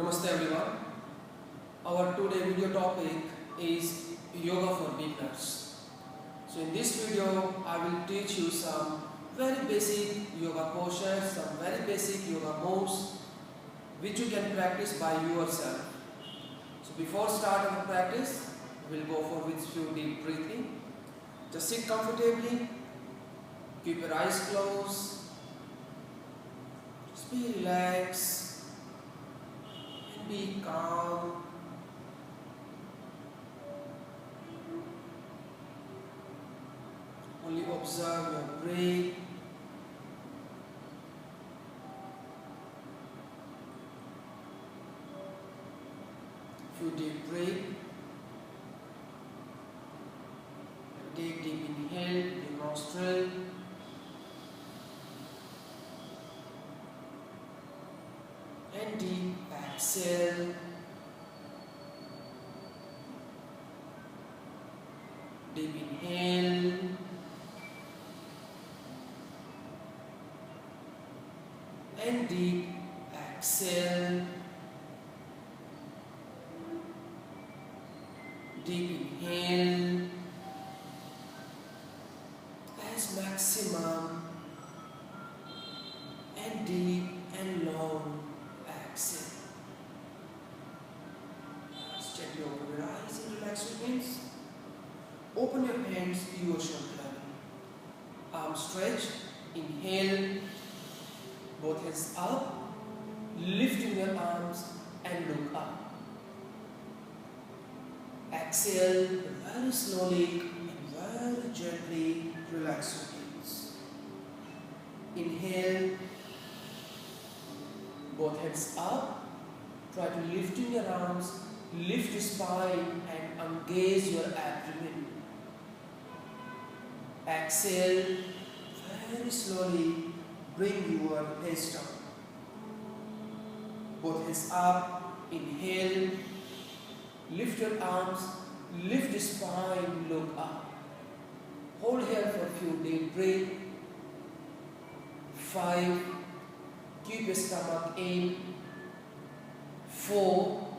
Namaste everyone. Our today video topic is yoga for beginners. So in this video I will teach you some very basic yoga postures, some very basic yoga moves which you can practice by yourself. So before starting the practice, we will go for with few deep breathing. Just sit comfortably, keep your eyes closed, just be relaxed. Be calm. Only observe your breath. Few deep breath. Take deep inhale, the nostril. And deep exhale. Deep inhale. And deep exhale. Deep inhale. As maximum. And deep and long exhale. Just gently open your eyes and relax your hands. Open your hands to your shoulder level. Arms stretched. Inhale. Both hands up. Lifting your arms and look up. Exhale very slowly and very gently relax your hands. Inhale. Both hands up. Try to lifting your arms, lift your spine and engage your abdomen. Exhale, very slowly bring your head down. Both hands up. Inhale. Lift your arms, lift your spine, look up. Hold here for a few deep breaths. 5. Keep your stomach in. 4.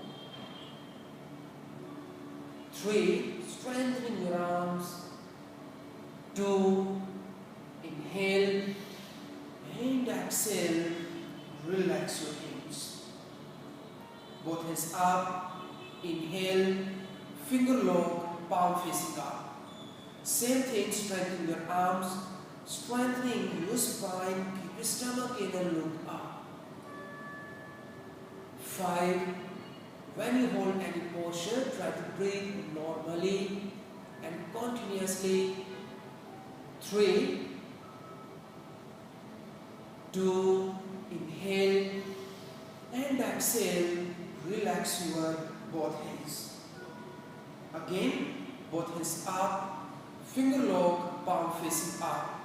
3. Strengthening your arms. 2. Inhale and exhale. Relax your hands. Both hands up. Inhale. Finger lock, palm facing up. Same thing, strengthen your arms. Strengthening your spine. Keep your stomach in and look up. 5. When you hold any posture, try to breathe normally and continuously. 3. 2. Inhale and exhale. Relax your both hands. Again, both hands up. Finger lock, palm facing up.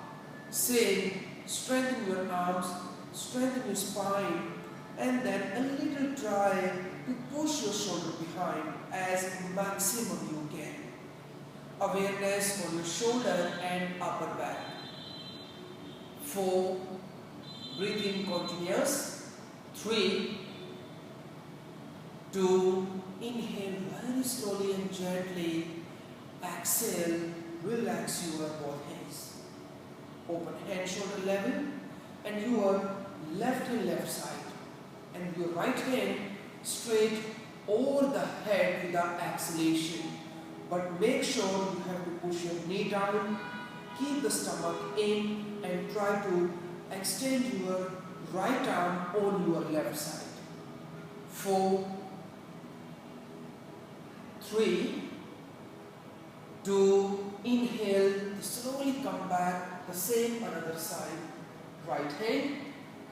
Same, strengthen your arms, strengthen your spine, and then a little try to push your shoulder behind as maximum you can. Awareness on your shoulder and upper back. 4. Breathing continuous. 3. 2. Inhale very slowly and gently. Exhale. Relax your both hands. Open hand shoulder level and your left hand left side and your right hand straight over the head without exhalation. But make sure you have to push your knee down, keep the stomach in and try to extend your right arm on your left side. 4. 3. 2. Inhale, slowly come back, the same another side. Right hand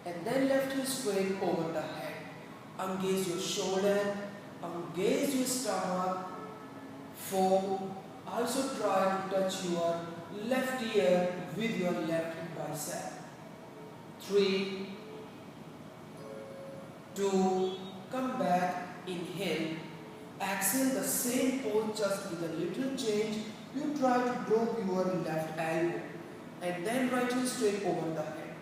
and then left hand straight over the head. Engage your shoulder, engage your stomach. 4. Also try to touch your left ear with your left bicep. 3. 2. Come back, inhale. Exhale the same pose just with a little change. You try to drop your left elbow and then right hand straight over the head.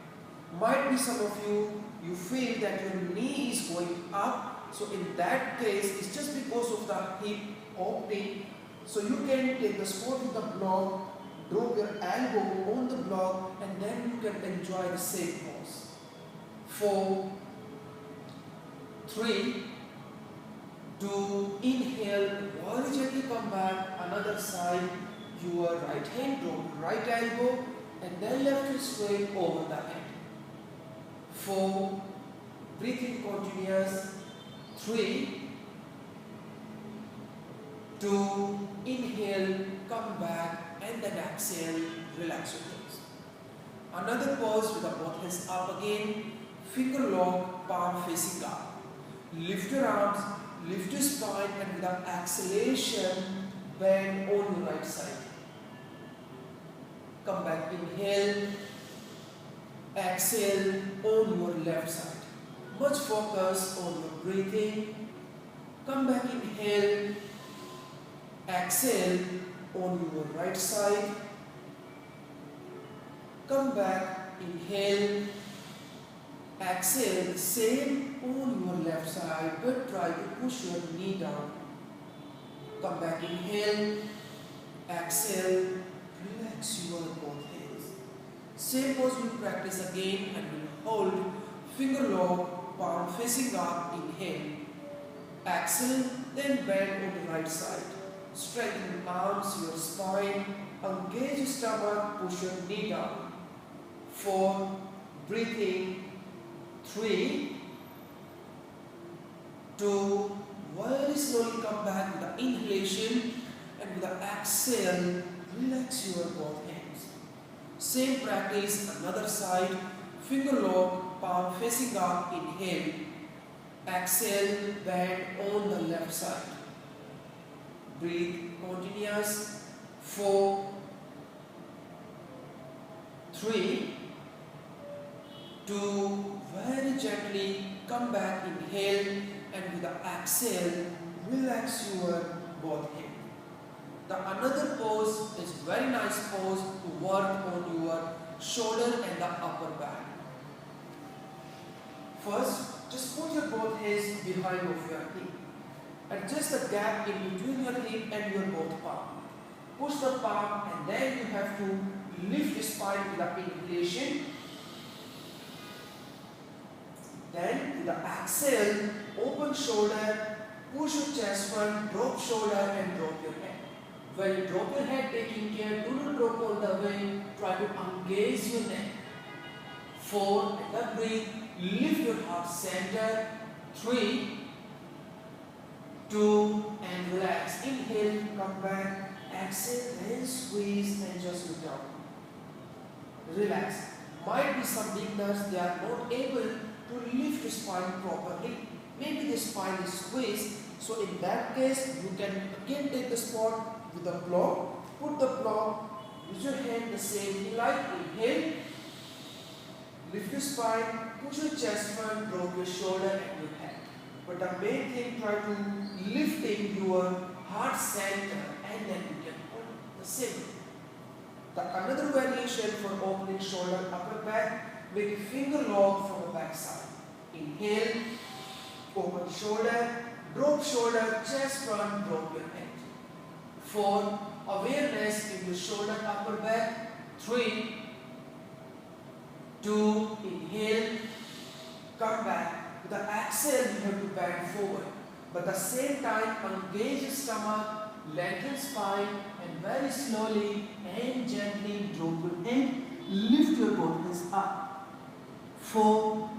Might be some of you feel that your knee is going up So in that case, it's just because of the hip opening. So you can take the support with the block, drop your elbow on the block, and then you can enjoy the same pose. 4, 3, 2, inhale, very gently come back, another side, your right hand, drop right elbow, and then left wrist straight over the head. 4, breathing continuous. 3, 2, inhale, come back, and then exhale, relax your hips. Another pose with the both hands up again, finger lock, palm facing up. Lift your arms, lift your spine, and with the exhalation, bend on your right side. Come back, inhale, exhale on your left side. Much focus on your breathing. Come back, inhale, exhale on your right side. Come back, inhale, exhale, same on your left side, but try to push your knee down. Come back, inhale, exhale, relax your both hands. Same pose we practice again, and we'll hold finger lock, palm facing up, inhale, exhale, then bend on the right side. Straighten the arms, your spine, engage your stomach, push your knee down. 4, breathing. 3, 2, very slowly come back with the inhalation, and with the exhale, relax your both hands. Same practice, another side, finger lock, palm facing up, inhale, exhale, bend on the left side. Breathe continuous. 4, 3, 2, very gently come back, inhale, and with the exhale, relax your both hands. The another pose is very nice pose to work on your shoulder and the upper back. First, just put your both hands behind of your hip. Adjust the gap in between your hip and your both palm. Push the palm, and then you have to lift the spine with the inhalation. Then with the exhale, open shoulder, push your chest front, drop shoulder, and drop your head. When you drop your head, taking care, do not drop all the way, try to engage your neck. 4, and then breathe, lift your heart center. 3, 2, and relax. Inhale, come back, exhale, and squeeze, and just look down. Relax. Might be some beginners, they are not able to lift the spine properly. Maybe the spine is squeezed. So in that case, you can again take the spot with the block. Put the block, use your hand the same like inhale. Lift your spine, push your chest front, drop your shoulder and your head. But the main thing, try to lifting your heart center, and then you can hold the same. The another variation for opening shoulder, upper back, make a finger lock from the back side. Inhale, open shoulder, drop shoulder, chest front, drop your head. 4, awareness in your shoulder, upper back. 3, 2, inhale, come back. With the exhale, you have to bend forward. But at the same time, engage your stomach, lengthen spine, and very slowly and gently drop your head. Lift your both hands up. 4,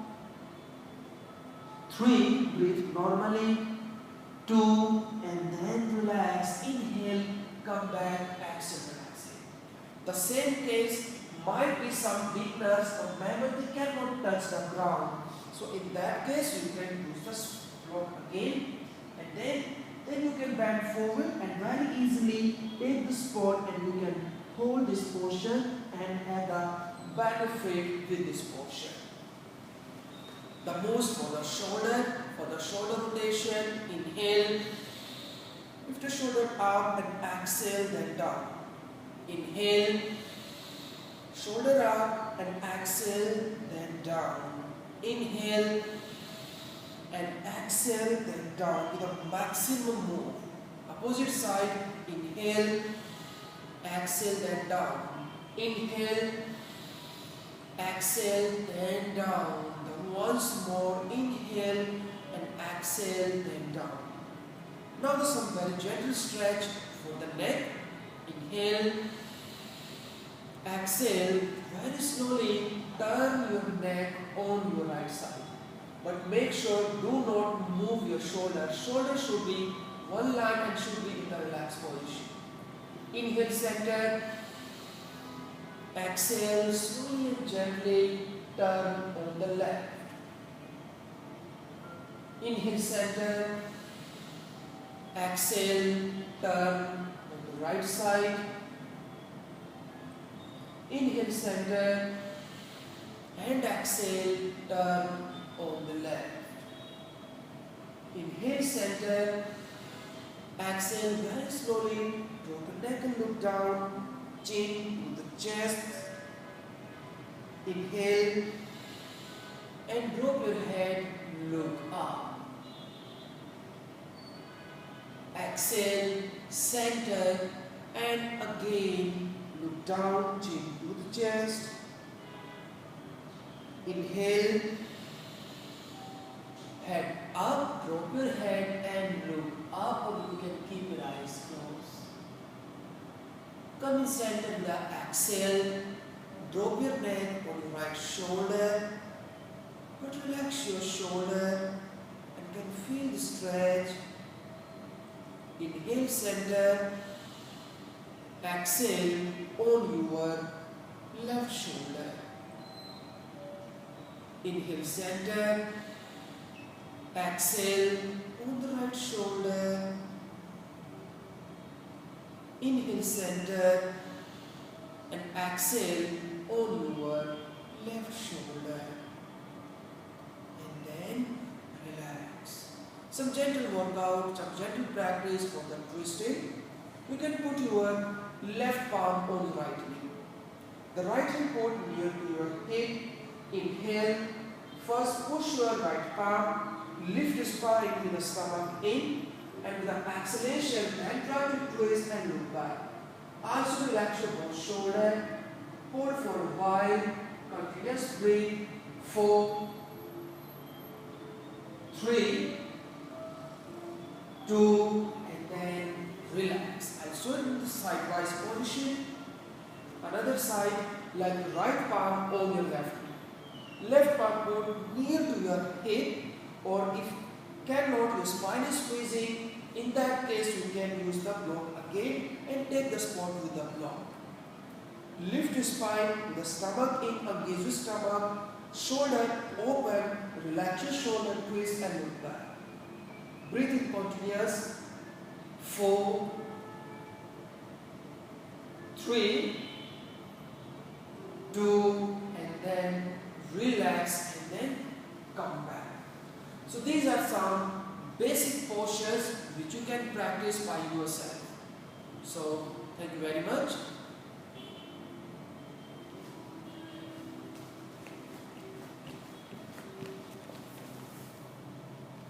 3, breathe normally. 2, and then relax. Inhale, come back, exhale, relax. The same case, might be some beginners or members, they cannot touch the ground. So in that case, you can use the block again, and then you can bend forward and very easily take the spot, and you can hold this portion and have the benefit with this portion. The most for the shoulder rotation, inhale, lift the shoulder up and exhale, then down. Inhale, shoulder up and exhale, then down. Inhale, and exhale, then down with a maximum move. Opposite side, inhale, exhale, then down. Inhale, exhale, then down. Then once more, inhale and exhale, then down. Now there's some very gentle stretch for the neck. Inhale, exhale, very slowly turn your neck on your right side. But make sure do not move your shoulder. Shoulder should be one line and should be in the relaxed position. Inhale, center. Exhale, slowly and gently turn on the left. Inhale, center. Exhale, turn on the right side. Inhale, center. And exhale, turn on the left. Inhale, center. Exhale, very slowly. Drop the neck and look down. Chin to the chest. Inhale. And drop your head, look up. Exhale, center. And again, look down, chin to the chest. Inhale, head up, drop your head and look up, or you can keep your eyes closed. Come in center with the exhale, drop your neck on your right shoulder, but relax your shoulder and can feel the stretch. Inhale, center, exhale on your left shoulder. Inhale, center, exhale on the right shoulder. Inhale, center, and exhale on your left shoulder. And then relax. Some gentle workout, some gentle practice for the twisting. You can put your left palm on the right knee. The right hand put near to your hip. Inhale. First push your right palm, lift your spine with the stomach in, and with the exhalation and try to twist and look back. Also relax your both shoulder. Hold for a while. Continuous breathe. 4, 3, 2, and then relax. I'll show you the sidewise position. Another side, like the right palm on your left knee. Left palm put near to your hip, or if cannot, your spine is squeezing. In that case, you can use the block again and take the spot with the block. Lift your spine with the stomach in, engage your stomach, shoulder open, relax your shoulder, twist and look back. Breathe in continuous. 4, 3, 2, and then relax and then come back. So these are some basic postures which you can practice by yourself. So thank you very much.